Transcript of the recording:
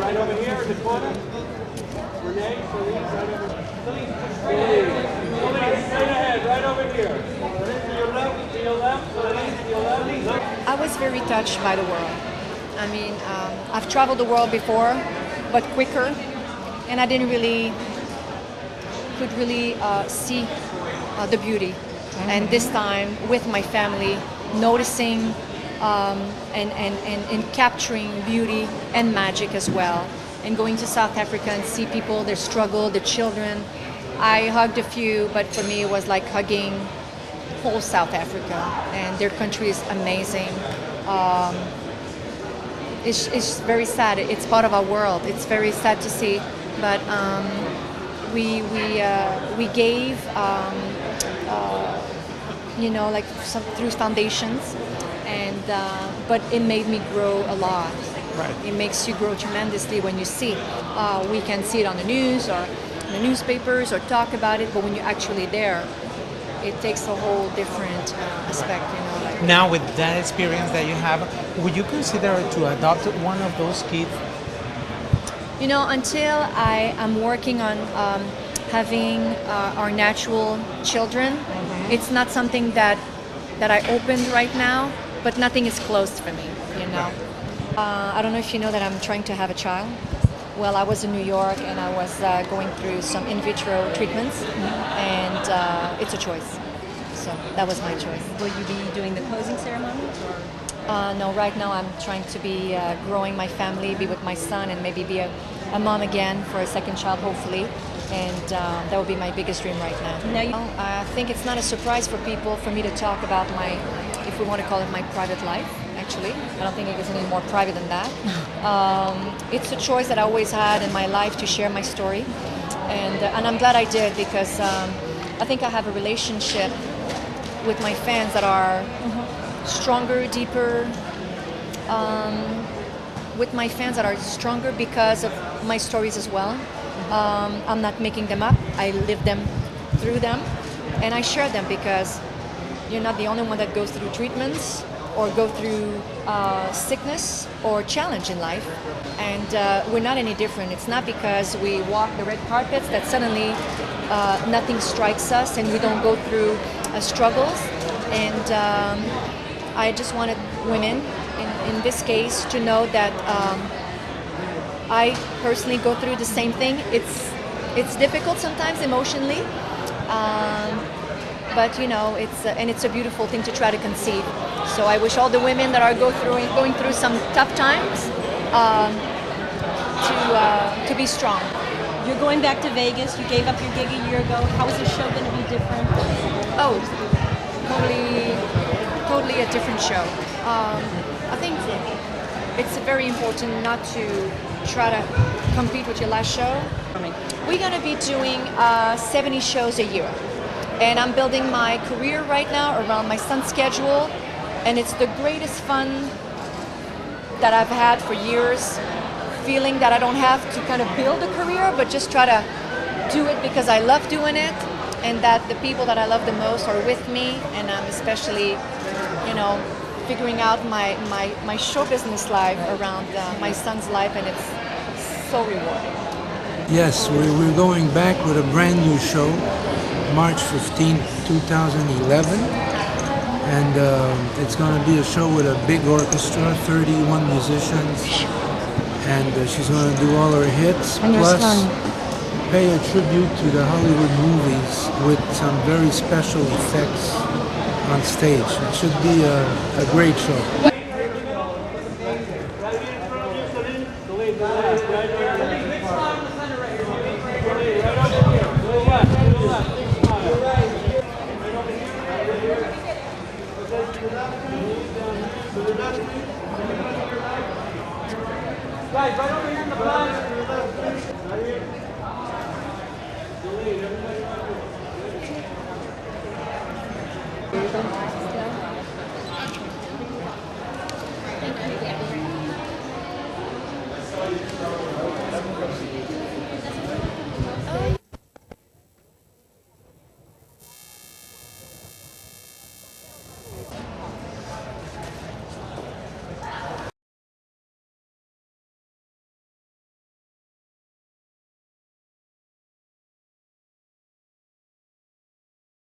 right over here in the corner. Renee, Celine, right over. Celine, straight ahead, right over here. To your left, to your left, Celine, to your left. I was very touched by the world. I mean, I've traveled the world before, but quicker, and I didn't really could really see the beauty. And this time, with my family, noticing and capturing beauty and magic as well. And going to South Africa and see people, their struggle, their children. I hugged a few, but for me it was like hugging whole South Africa, and their country is amazing. It's very sad. It's part of our world. It's very sad to see, but we gave like through foundations, and but it made me grow a lot. Right. It makes you grow tremendously when you see. We can see it on the news or in the newspapers or talk about it, but when you're actually there, it takes a whole different aspect. Now, with that experience that you have, would you consider to adopt one of those kids? Until I am working on having our natural children, it's not something that I opened right now, but nothing is closed for me, I don't know if you know that I'm trying to have a child. Well, I was in New York and I was going through some in vitro treatments, and it's a choice. So that was my choice. Will you be doing the closing ceremony? Or? No, right now I'm trying to be growing my family, be with my son, and maybe be a mom again for a second child, hopefully. And that would be my biggest dream right now. I think it's not a surprise for people for me to talk about my, if we want to call it my private life, actually. I don't think it gets any more private than that. It's a choice that I always had in my life to share my story. And I'm glad I did, because I think I have a relationship with my fans that are stronger, deeper, with my fans that are stronger because of my stories as well. I'm not making them up. I live them through them, and I share them because you're not the only one that goes through treatments or go through sickness or challenge in life, and we're not any different. It's not because we walk the red carpets that suddenly nothing strikes us and we don't go through struggles. And I just wanted women, in this case, to know that I personally go through the same thing. It's difficult sometimes emotionally, but it's a beautiful thing to try to conceive. So I wish all the women that are going through some tough times to be strong. You're going back to Vegas. You gave up your gig a year ago. How is the show going to be different? Oh, totally a different show. I think it's very important not to try to compete with your last show. We're going to be doing 70 shows a year. And I'm building my career right now around my son's schedule. And it's the greatest fun that I've had for years. Feeling that I don't have to kind of build a career, but just try to do it because I love doing it. And that the people that I love the most are with me. And I'm especially, figuring out my show business life around my son's life, and it's so rewarding. Yes, we're going back with a brand new show, March 15, 2011, and it's going to be a show with a big orchestra, 31 musicians, and she's going to do all her hits, plus pay a tribute to the Hollywood movies with some very special effects on stage. It should be a great show. Guys, right over here in the front.